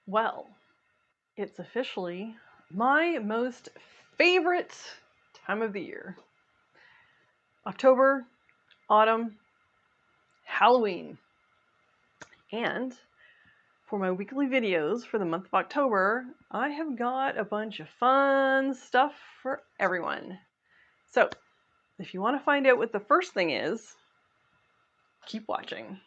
Well, it's officially my most favorite time of the year. October, autumn, Halloween. And for my weekly videos for the month of October, I have got a bunch of fun stuff for everyone. So, if you want to find out what the first thing is, keep watching.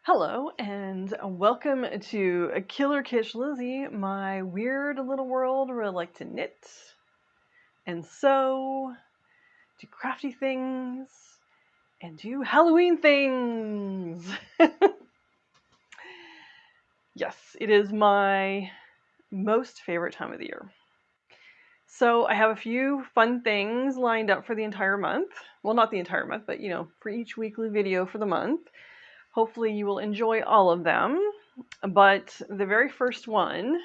Hello and welcome to Killer Kitsch Lizzie, my weird little world where I like to knit and sew, do crafty things, and do Halloween things. Yes, it is my most favorite time of the year. So I have a few fun things lined up for the entire month. Well, not the entire month, but for each weekly video for the month. Hopefully you will enjoy all of them. But the very first one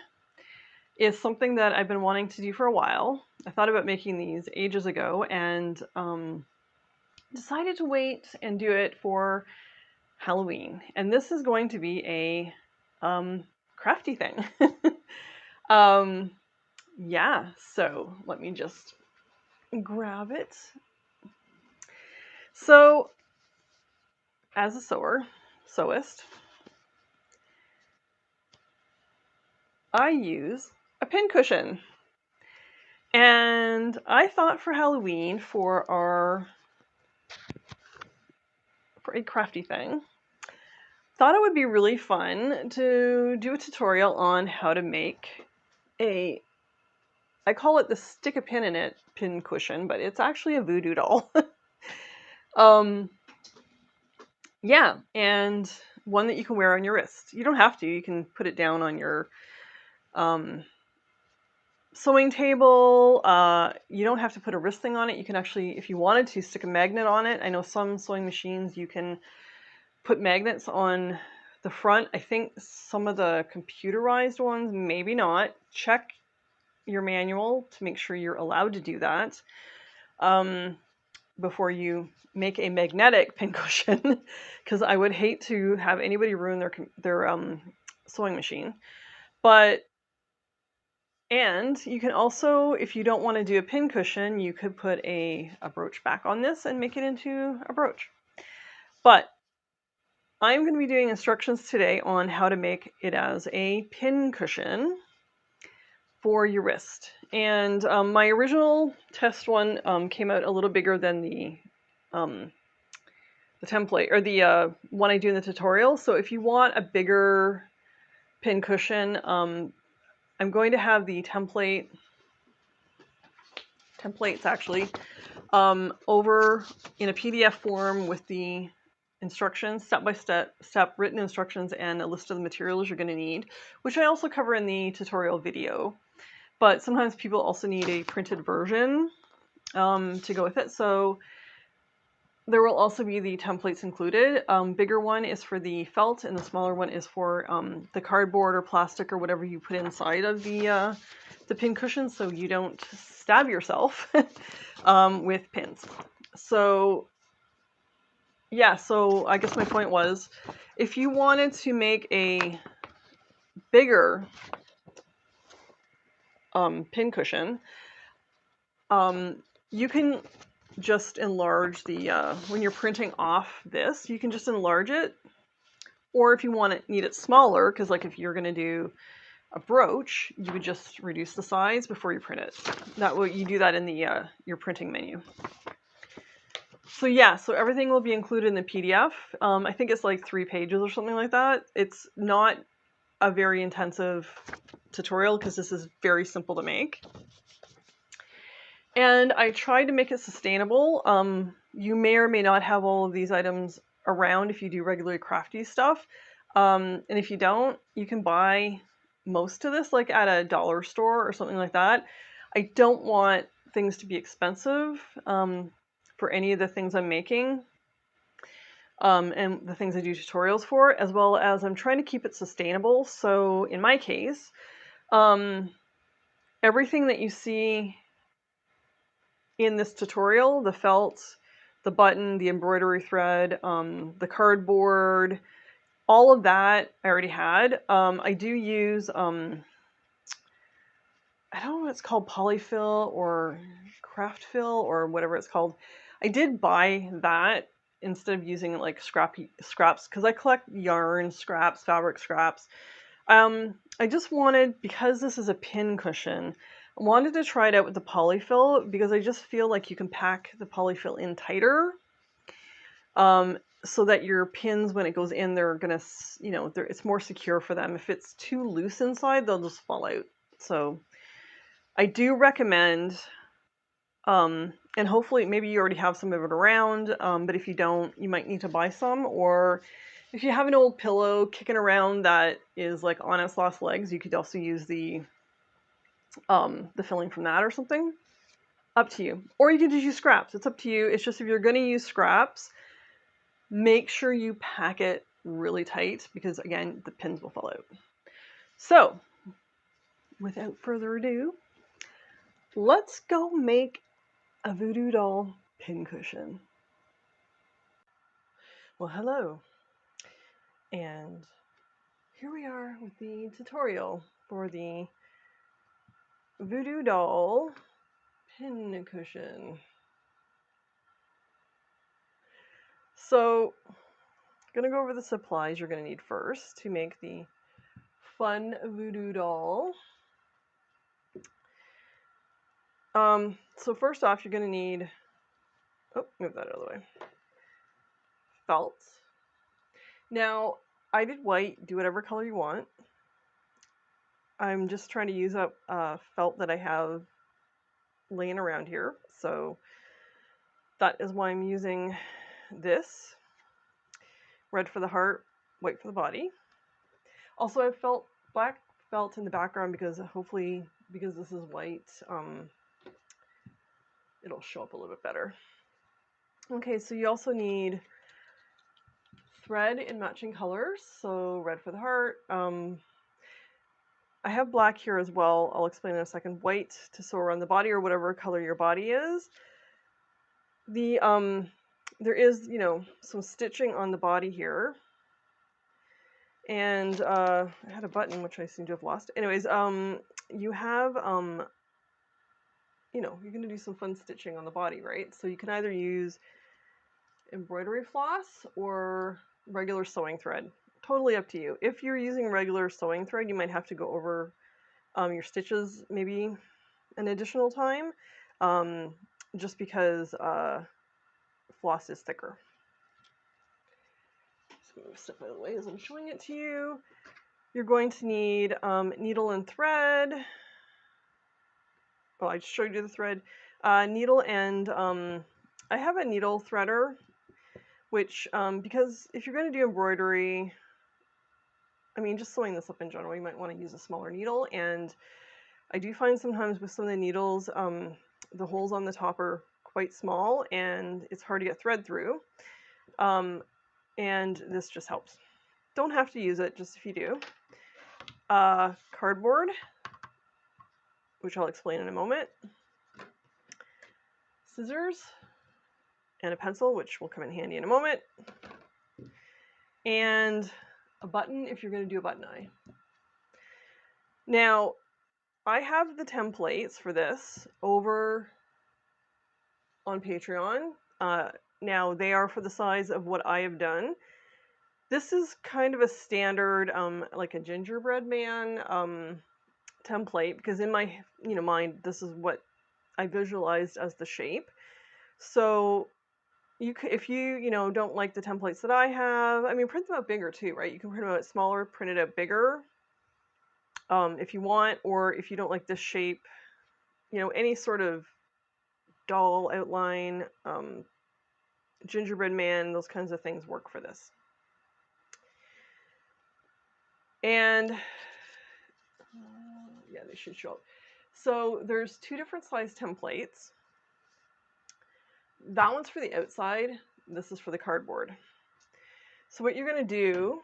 is something that I've been wanting to do for a while. I thought about making these ages ago and decided to wait and do it for Halloween. And this is going to be a crafty thing. Yeah, so let me just grab it. So, as a sewist, I use a pincushion. And I thought for Halloween, for a crafty thing, thought it would be really fun to do a tutorial on how to make I call it the stick a pin in it pincushion, but it's actually a voodoo doll. Yeah, and one that you can wear on your wrist. You don't have to. You can put it down on your sewing table. You don't have to put a wrist thing on it. You can actually, if you wanted to, stick a magnet on it. I know some sewing machines you can put magnets on the front. I think some of the computerized ones, maybe not. Check your manual to make sure you're allowed to do that before you make a magnetic pincushion, because I would hate to have anybody ruin their sewing machine. And you can also, if you don't want to do a pincushion, you could put a brooch back on this and make it into a brooch. But I'm going to be doing instructions today on how to make it as a pincushion for your wrist. And my original test one came out a little bigger than the template, or the one I do in the tutorial. So if you want a bigger pincushion, I'm going to have the templates actually over in a PDF form with the instructions, step-by-step written instructions, and a list of the materials you're going to need, which I also cover in the tutorial video. But sometimes people also need a printed version to go with it. So there will also be the templates included. Bigger one is for the felt, and the smaller one is for the cardboard or plastic or whatever you put inside of the pincushion, so you don't stab yourself with pins. So yeah, so I guess my point was, if you wanted to make a bigger pincushion, you can just enlarge the, when you're printing off this, you can just enlarge it. Or if you need it smaller, because like if you're going to do a brooch, you would just reduce the size before you print it. That way you do that in the your printing menu. So yeah, so everything will be included in the PDF. I think it's like 3 pages or something like that. It's not a very intensive tutorial because this is very simple to make. And I tried to make it sustainable. You may or may not have all of these items around if you do regular crafty stuff. And if you don't, you can buy most of this like at a dollar store or something like that. I don't want things to be expensive for any of the things I'm making and the things I do tutorials for, as well as I'm trying to keep it sustainable. So in my case, everything that you see in this tutorial, the felt, the button, the embroidery thread, the cardboard, all of that I already had. I do use, I don't know what it's called, polyfill or craft fill or whatever it's called. I did buy that instead of using like scraps because I collect yarn scraps, fabric scraps. I just wanted, because this is a pin cushion, I wanted to try it out with the polyfill because I just feel like you can pack the polyfill in tighter, so that your pins, when it goes in, they're gonna, it's more secure for them. If it's too loose inside, they'll just fall out. So I do recommend, and hopefully maybe you already have some of it around, but if you don't, you might need to buy some, or if you have an old pillow kicking around that is like on its last legs, you could also use the filling from that or something. Up to you. Or you can just use scraps. It's up to you. It's just, if you're going to use scraps, make sure you pack it really tight because, again, the pins will fall out. So, without further ado, let's go make a voodoo doll pincushion. Well, hello. And here we are with the tutorial for the voodoo doll pincushion. So, I'm going to go over the supplies you're going to need first to make the fun voodoo doll. So first off, you're going to need, move that out of the way, felt. Now, I did white, do whatever color you want. I'm just trying to use up felt that I have laying around here, so that is why I'm using this. Red for the heart, white for the body. Also, I've black felt in the background because hopefully, because this is white, it'll show up a little bit better. Okay, so you also need thread in matching colors, so red for the heart. I have black here as well. I'll explain in a second. White to sew around the body, or whatever color your body is. There is, some stitching on the body here. And I had a button which I seem to have lost. Anyways, you have, you're going to do some fun stitching on the body, right? So you can either use embroidery floss or regular sewing thread. Totally up to you. If you're using regular sewing thread, you might have to go over your stitches maybe an additional time, just because floss is thicker. Just going to step out of the way as I'm showing it to you. You're going to need needle and thread. Oh, I just showed you the thread. Needle and I have a needle threader, which, because if you're going to do embroidery, I mean, just sewing this up in general, you might want to use a smaller needle. And I do find sometimes with some of the needles, the holes on the top are quite small and it's hard to get thread through. And this just helps. Don't have to use it, just if you do. Cardboard, which I'll explain in a moment. Scissors and a pencil, which will come in handy in a moment. And a button if you're going to do a button eye. Now, I have the templates for this over on Patreon. Now, they are for the size of what I have done. This is kind of a standard, like a gingerbread man template, because in my mind, this is what I visualized as the shape. So if you don't like the templates that I have, I mean, print them out bigger too, right? You can print them out smaller, print it out bigger, if you want, or if you don't like this shape, any sort of doll outline, gingerbread man, those kinds of things work for this. And yeah, they should show up. So there's two different size templates. That one's for the outside. This is for the cardboard. So what you're going to do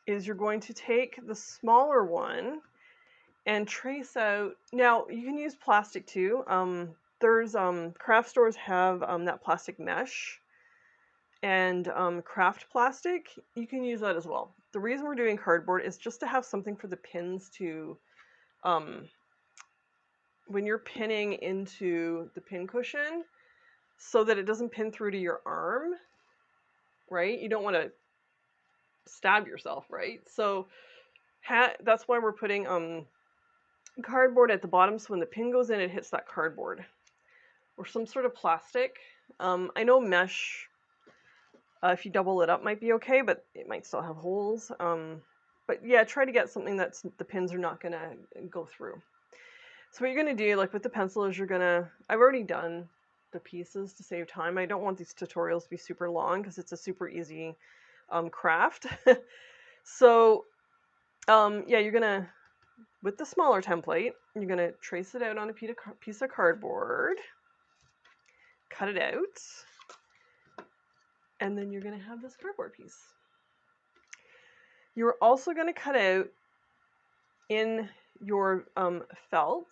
is you're going to take the smaller one and trace out. Now you can use plastic too. There's craft stores have that plastic mesh, and craft plastic. You can use that as well. The reason we're doing cardboard is just to have something for the pins to, when you're pinning into the pincushion, so that it doesn't pin through to your arm, right? You don't want to stab yourself, right? So that's why we're putting cardboard at the bottom, so when the pin goes in, it hits that cardboard. Or some sort of plastic. I know mesh, if you double it up, might be okay, but it might still have holes. But yeah, try to get something that's the pins are not going to go through. So what you're going to do, like with the pencil, is I've already done the pieces to save time. I don't want these tutorials to be super long because it's a super easy craft. So yeah, you're going to, with the smaller template, you're going to trace it out on a piece of cardboard, cut it out, and then you're going to have this cardboard piece. You're also going to cut out in your felt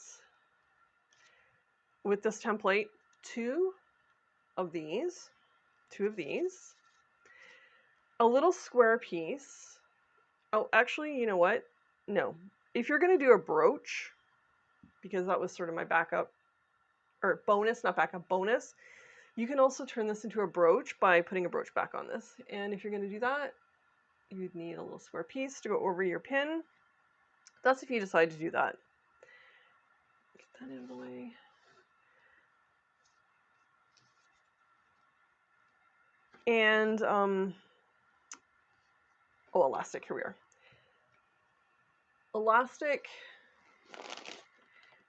with this template two of these, a little square piece. Oh, actually, you know what? No. If you're going to do a brooch, because that was sort of my backup, or bonus, not backup, bonus, you can also turn this into a brooch by putting a brooch back on this. And if you're going to do that, you'd need a little square piece to go over your pin. That's if you decide to do that. Get that out of the way. And, oh, elastic, here we are. Elastic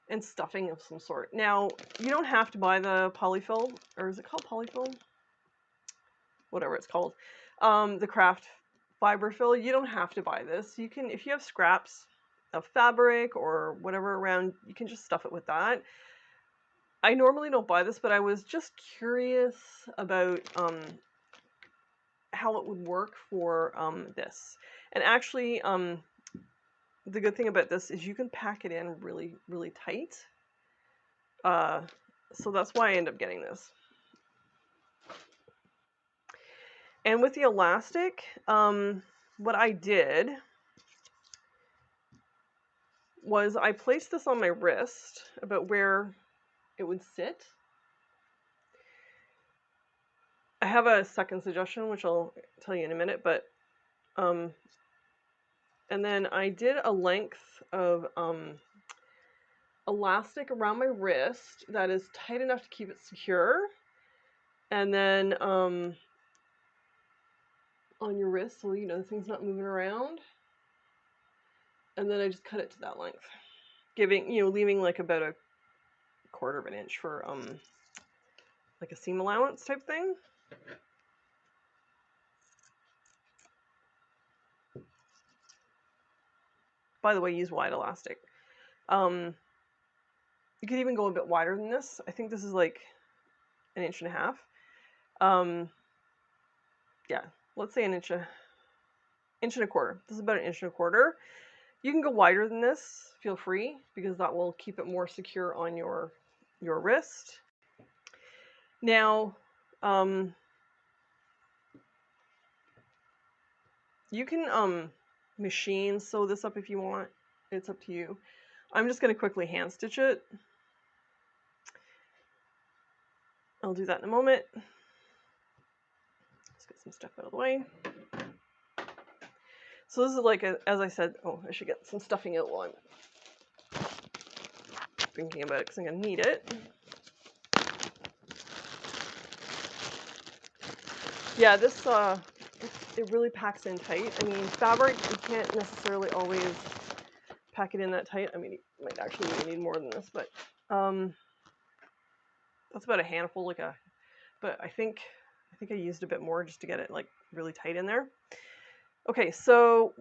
and stuffing of some sort. Now, you don't have to buy the polyfill, or is it called polyfill? Whatever it's called. The craft fiber fill, you don't have to buy this. You can, if you have scraps of fabric or whatever around, you can just stuff it with that. I normally don't buy this, but I was just curious about how it would work for this. And actually, the good thing about this is you can pack it in really, really tight. So that's why I end up getting this. And with the elastic, what I did was I placed this on my wrist about where it would sit. I have a second suggestion, which I'll tell you in a minute, but and then I did a length of elastic around my wrist that is tight enough to keep it secure, and then on your wrist, so you know the thing's not moving around, and then I just cut it to that length, giving, you know, leaving like about a 1/4 of an inch for like a seam allowance type thing. By the way, use wide elastic. You could even go a bit wider than this. I think this is like 1.5 inches. Yeah, let's say 1.25 inches. This is about 1.25 inches. You can go wider than this, feel free, because that will keep it more secure on your wrist. Now, you can machine sew this up if you want. It's up to you. I'm just going to quickly hand stitch it. I'll do that in a moment. Let's get some stuff out of the way. So this is like, as I said, oh, I should get some stuffing out while I'm thinking about it because I'm going to need it. Yeah, this, it really packs in tight. I mean, fabric, you can't necessarily always pack it in that tight. I mean, you might actually need more than this, but that's about a handful, but I think I used a bit more just to get it like really tight in there. Okay, so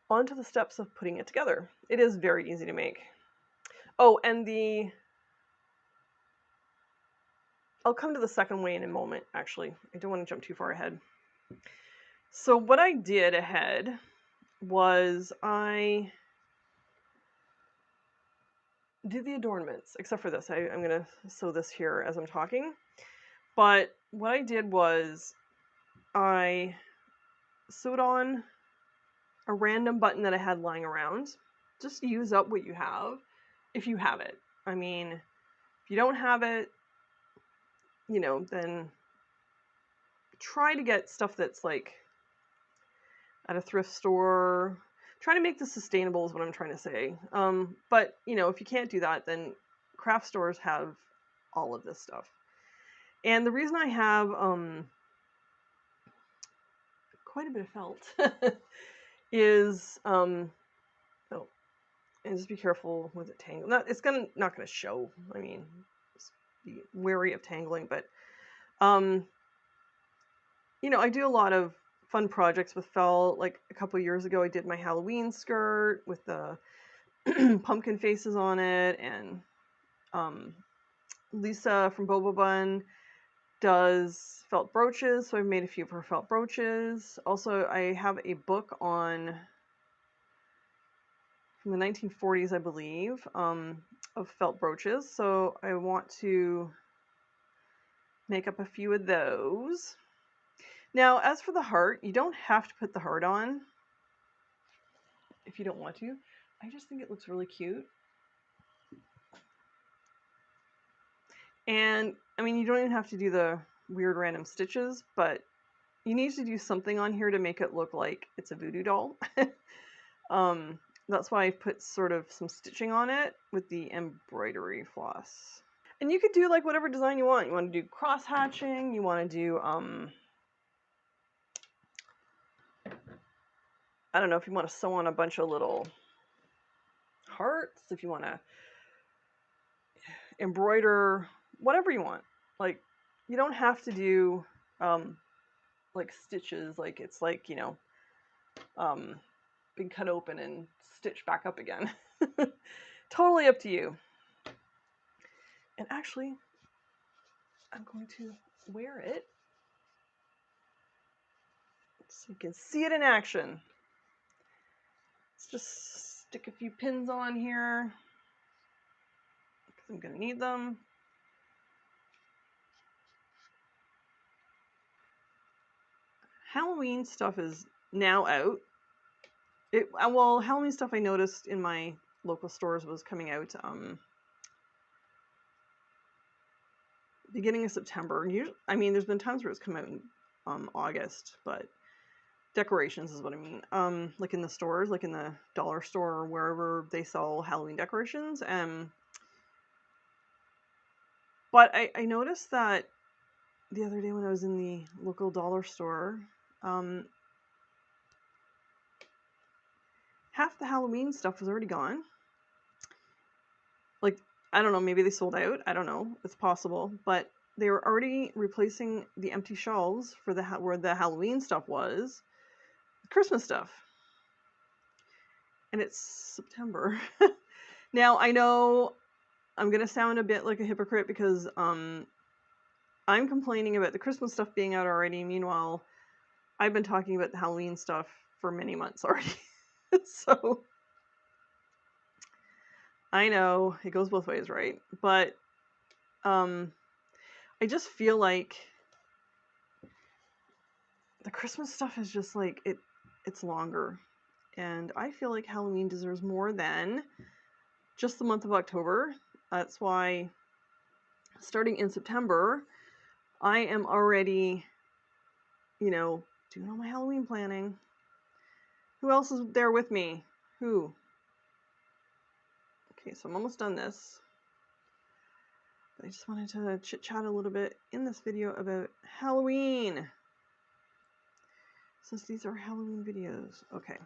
onto the steps of putting it together. It is very easy to make. Oh, and I'll come to the second way in a moment, actually. I don't want to jump too far ahead. So what I did ahead was I do the adornments, except for this. I'm going to sew this here as I'm talking. But what I did was I sewed on a random button that I had lying around. Just use up what you have, if you have it. I mean, if you don't have it, you know, then try to get stuff that's like at a thrift store. Try to make this sustainable is what I'm trying to say. But, you know, if you can't do that, then craft stores have all of this stuff. And the reason I have quite a bit of felt is oh, and just be careful with it tangling. It's not gonna show. I mean, just be wary of tangling. But you know, I do a lot of fun projects with felt. Like a couple years ago, I did my Halloween skirt with the pumpkin faces on it, and Lisa from Boba Bun does felt brooches, so I've made a few of her felt brooches. Also, I have a book on from the 1940s, I believe, of felt brooches, so I want to make up a few of those. Now, as for the heart, you don't have to put the heart on if you don't want to. I just think it looks really cute. And, I mean, you don't even have to do the weird random stitches, but you need to do something on here to make it look like it's a voodoo doll. That's why I put sort of some stitching on it with the embroidery floss. And you could do like whatever design you want. You want to do cross hatching, you want to do, I don't know, if you want to sew on a bunch of little hearts, if you want to embroider, whatever you want. Like, you don't have to do, like stitches, like it's like, you know, being cut open and stitched back up again. Totally up to you. And actually, I'm going to wear it so you can see it in action. Let's just stick a few pins on here because I'm going to need them. Halloween stuff is now out. Well, Halloween stuff I noticed in my local stores was coming out beginning of September. Usually, I mean, there's been times where it's come out in August, but decorations is what I mean. Like in the stores, like in the dollar store or wherever they sell Halloween decorations. But I noticed that the other day when I was in the local dollar store, half the Halloween stuff was already gone. Like, I don't know, maybe they sold out. I don't know. It's possible. But they were already replacing the empty shelves for where the Halloween stuff was with Christmas stuff. And it's September. Now, I know I'm going to sound a bit like a hypocrite because I'm complaining about the Christmas stuff being out already. Meanwhile, I've been talking about the Halloween stuff for many months already. So I know it goes both ways, right? But I just feel like the Christmas stuff is just like it's longer. And I feel like Halloween deserves more than just the month of October. That's why starting in September, I am already, you know, doing all my Halloween planning. Who else is there with me? Who? Okay, so I'm almost done this. But I just wanted to chit-chat a little bit in this video about Halloween. Since these are Halloween videos. Okay.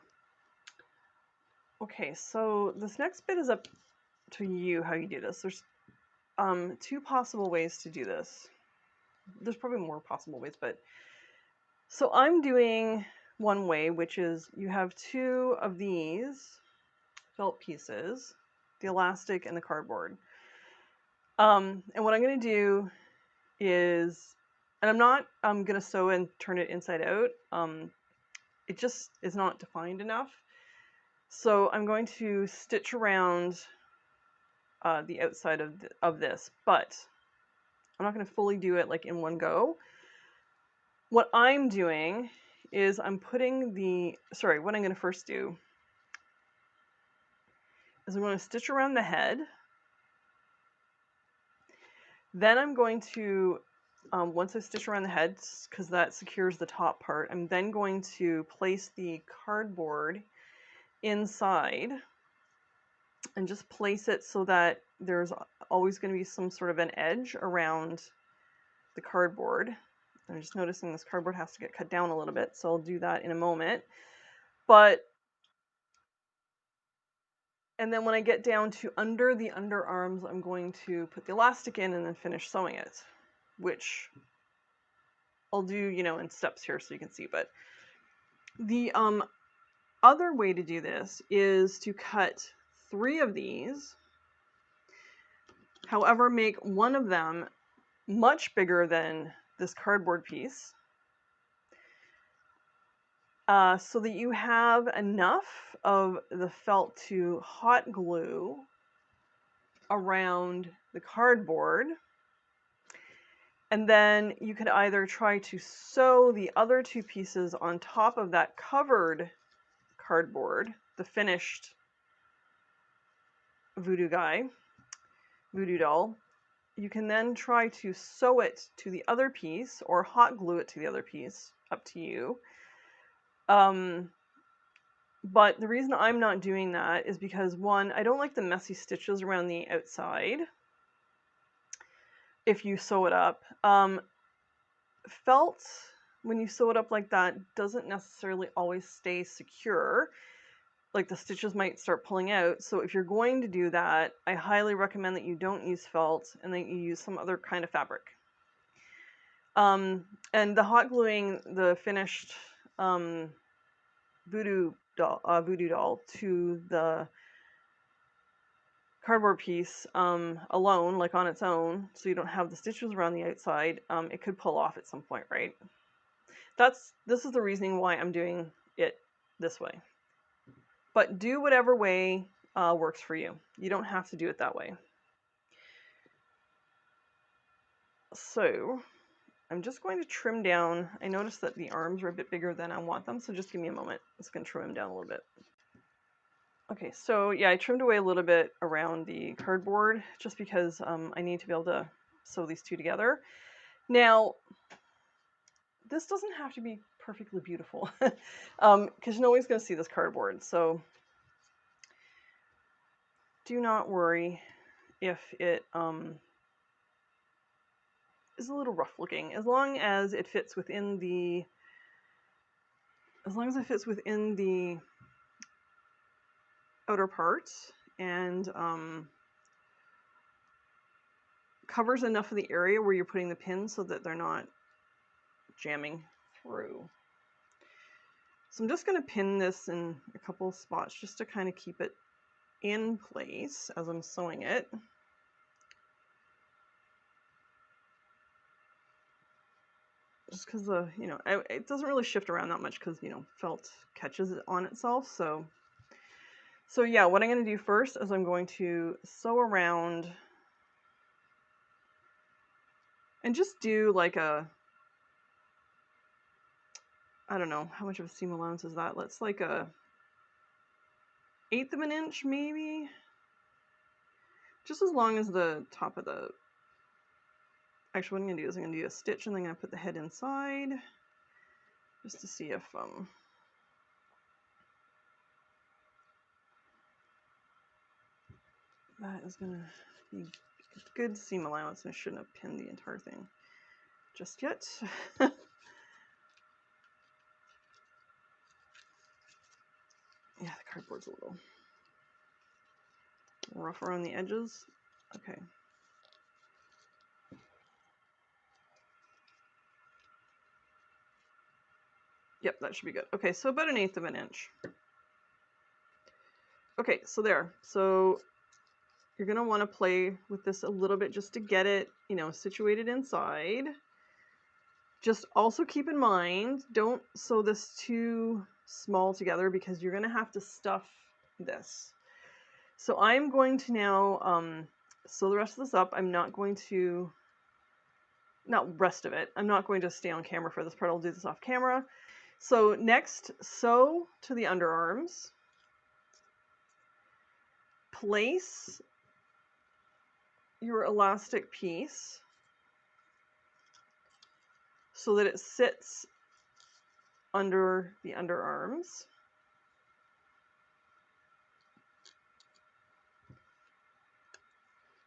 Okay, so this next bit is up to you how you do this. There's two possible ways to do this. There's probably more possible ways, but so I'm doing one way, which is you have two of these felt pieces, the elastic and the cardboard. And what I'm going to do is, and I'm not going to sew and turn it inside out. It just is not defined enough. So I'm going to stitch around the outside of this, but I'm not going to fully do it like in one go. What I'm doing is I'm putting what I'm going to first do is I'm going to stitch around the head. Then I'm going to, once I stitch around the head, because that secures the top part, I'm then going to place the cardboard inside and just place it so that there's always going to be some sort of an edge around the cardboard. I'm just noticing this cardboard has to get cut down a little bit, so I'll do that in a moment. And then when I get down to under the underarms, I'm going to put the elastic in and then finish sewing it, which I'll do, in steps here so you can see. But the other way to do this is to cut 3 of these. However, make one of them much bigger than this cardboard piece, so that you have enough of the felt to hot glue around the cardboard. And then you could either try to sew the other 2 pieces on top of that covered cardboard, the finished Voodoo doll. You can then try to sew it to the other piece or hot glue it to the other piece, up to you. But the reason I'm not doing that is because, one, I don't like the messy stitches around the outside if you sew it up. Felt, when you sew it up like that, doesn't necessarily always stay secure. Like, the stitches might start pulling out. So if you're going to do that, I highly recommend that you don't use felt and that you use some other kind of fabric. And the hot gluing the finished Voodoo doll to the cardboard piece alone, like on its own, so you don't have the stitches around the outside, it could pull off at some point, right? This is the reasoning why I'm doing it this way. But do whatever way works for you. You don't have to do it that way. So I'm just going to trim down. I noticed that the arms are a bit bigger than I want them, so just give me a moment. I'm just going to trim them down a little bit. Okay, so yeah, I trimmed away a little bit around the cardboard just because I need to be able to sew these 2 together. Now, this doesn't have to be perfectly beautiful because nobody's going to see this cardboard, so do not worry if it is a little rough looking, as long as it fits within the outer part and covers enough of the area where you're putting the pins so that they're not jamming through. So I'm just going to pin this in a couple of spots just to kind of keep it in place as I'm sewing it. Just because it doesn't really shift around that much because, felt catches it on itself. So yeah, what I'm going to do first is I'm going to sew around and just do like I don't know, how much of a seam allowance is that? Let's like a 1/8 of an inch maybe. Just as long as the top of the... Actually, what I'm going to do is I'm going to do a stitch and then I'm going to put the head inside just to see if that is going to be good seam allowance, and I shouldn't have pinned the entire thing just yet. Yeah, the cardboard's a little rough around the edges. Okay. Yep, that should be good. Okay, so about 1/8 of an inch. Okay, so there. So you're going to want to play with this a little bit just to get it, situated inside. Just also keep in mind, don't sew this too small together because you're going to have to stuff this. So I'm going to now sew the rest of this up. I'm not going to, not rest of it, I'm not going to stay on camera for this part. I'll do this off camera. So next, sew to the underarms. Place your elastic piece so that it sits under the underarms.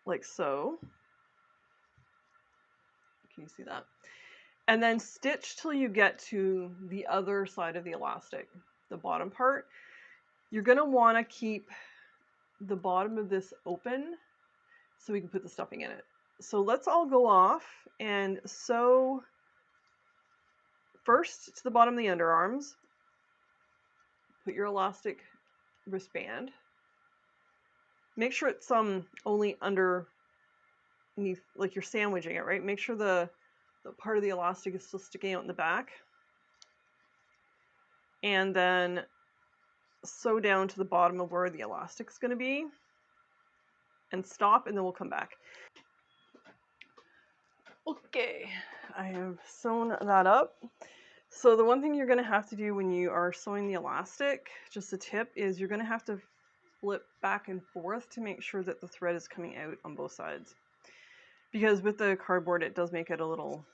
Like so. Can you see that? And then stitch till you get to the other side of the elastic, the bottom part. You're going to want to keep the bottom of this open so we can put the stuffing in it. So let's all go off and sew first to the bottom of the underarms. Put your elastic wristband. Make sure it's only underneath, like you're sandwiching it, right? Make sure the part of the elastic is still sticking out in the back. And then sew down to the bottom of where the elastic's going to be. And stop, and then we'll come back. Okay, I have sewn that up. So the one thing you're going to have to do when you are sewing the elastic, just a tip, is you're going to have to flip back and forth to make sure that the thread is coming out on both sides. Because with the cardboard, it does make it a little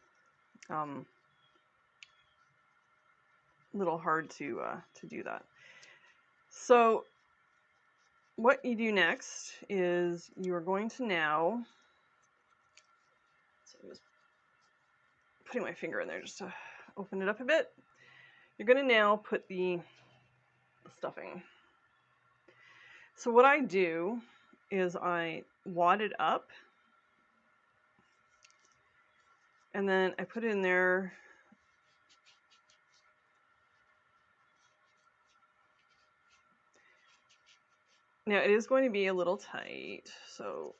hard to do that. So what you do next is you are going to now, so I'm just putting my finger in there just to open it up a bit. You're going to now put the stuffing. So what I do is I wad it up and then I put it in there. Now it is going to be a little tight, so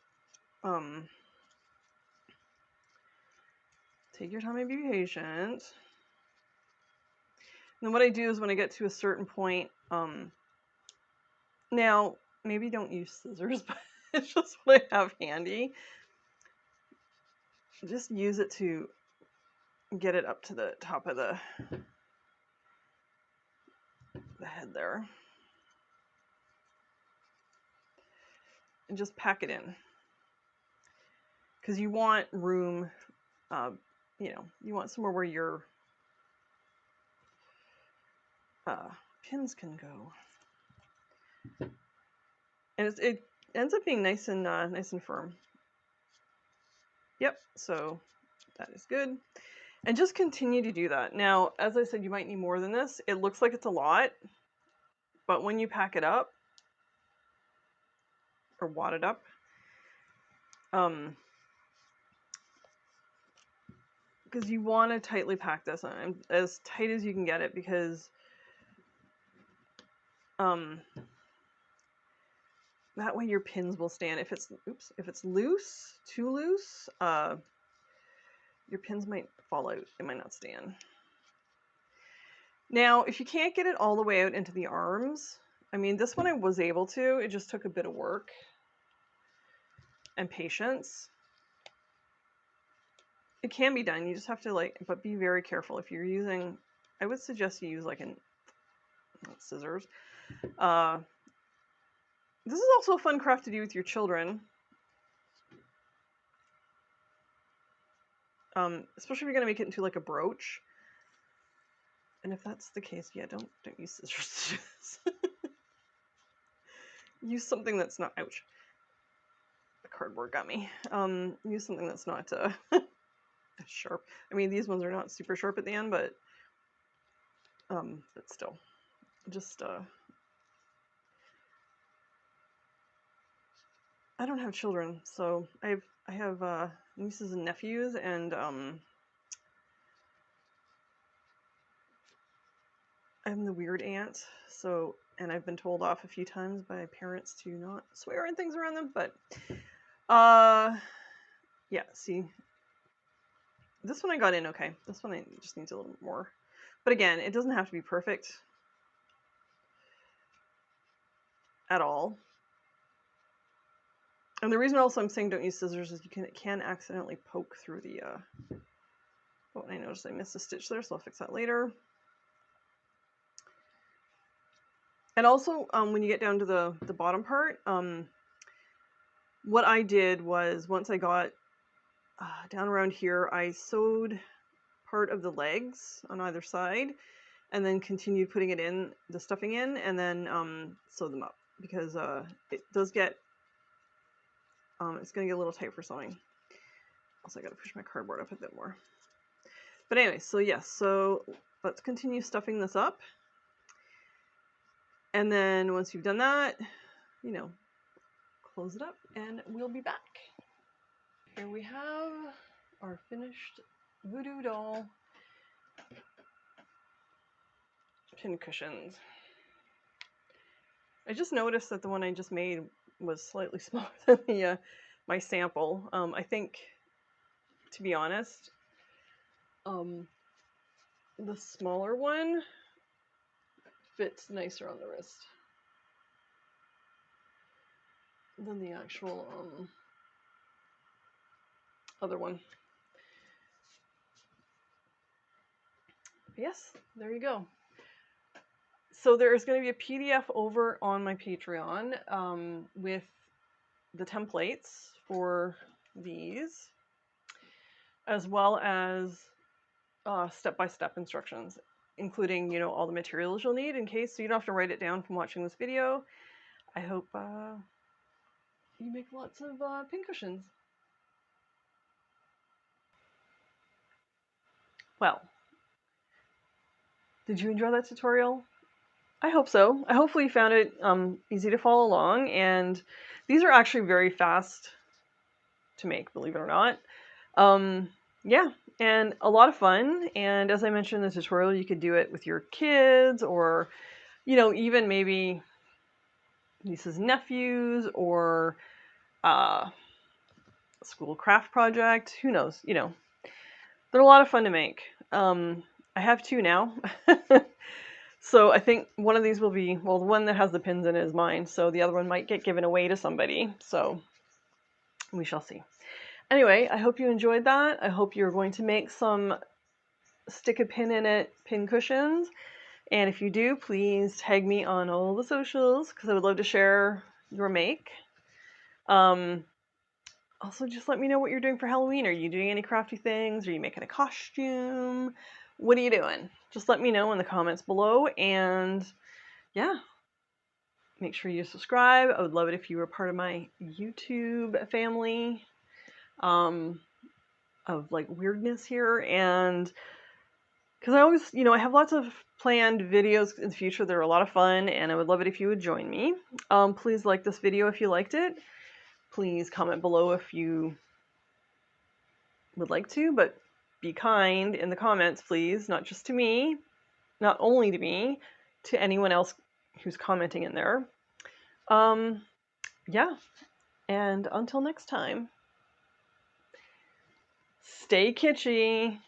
take your time and be patient. And then what I do is when I get to a certain point, now maybe don't use scissors, but it's just what I have handy. Just use it to get it up to the top of the head there. And just pack it in. Because you want room, you want somewhere where your pins can go. And it ends up being nice and firm. Yep, so that is good. And just continue to do that. Now, as I said, you might need more than this. It looks like it's a lot, but when you pack it up, or wad it up, because you want to tightly pack this on, as tight as you can get it, because that way your pins will stand. If it's loose, too loose, your pins might fall out. It might not stand. Now, if you can't get it all the way out into the arms, I mean, this one I was able to. It just took a bit of work and patience. It can be done. You just have to but be very careful. If you're using, I would suggest you use scissors. This is also a fun craft to do with your children. Especially if you're going to make it into like a brooch. And if that's the case, yeah, don't use scissors to do this. Use something that's not, ouch. The cardboard got me. Use something that's not sharp. I mean, these ones are not super sharp at the end, but still, just I don't have children, so I have nieces and nephews, and I'm the weird aunt, so, and I've been told off a few times by parents to not swear and things around them, but yeah, see, this one I got in okay. This one just needs a little more, but again, it doesn't have to be perfect at all. And the reason also I'm saying don't use scissors is it can accidentally poke through the, oh, I noticed I missed a stitch there, so I'll fix that later. And also, when you get down to the bottom part, what I did was once I got down around here, I sewed part of the legs on either side and then continued putting it in, the stuffing in, and then sewed them up because it does get, it's going to get a little tight for sewing. Also, I got to push my cardboard up a bit more. But anyway, so yes, so let's continue stuffing this up. And then once you've done that, you know, close it up and we'll be back. Here we have our finished Voodoo doll pincushions. I just noticed that the one I just made was slightly smaller than the my sample. I think, to be honest, the smaller one fits nicer on the wrist than the actual other one. But yes, there you go. So there is going to be a PDF over on my Patreon with the templates for these, as well as step-by-step instructions, including, you know, all the materials you'll need in case, so you don't have to write it down from watching this video. I hope you make lots of pincushions. Well, did you enjoy that tutorial? I hope so. I hopefully you found it easy to follow along, and these are actually very fast to make, believe it or not. Yeah, and a lot of fun, and as I mentioned in the tutorial, you could do it with your kids, or, you know, even maybe nieces and nephews, or a school craft project, who knows, you know. They're a lot of fun to make. I have two now. So I think one of these will be, well, the one that has the pins in it is mine, so the other one might get given away to somebody, so we shall see. Anyway, I hope you enjoyed that. I hope you're going to make some stick a pin in it pincushions, and if you do, please tag me on all the socials, because I would love to share your make. Also, just let me know what you're doing for Halloween. Are you doing any crafty things? Are you making a costume? What are you doing? Just let me know in the comments below, and yeah, make sure you subscribe. I would love it if you were part of my YouTube family of like weirdness here, and because I always, you know, I have lots of planned videos in the future that are a lot of fun, and I would love it if you would join me. Please like this video if you liked it. Please comment below if you would like to, but be kind in the comments, please, not just to me, not only to me, to anyone else who's commenting in there. Yeah, and until next time, stay kitschy.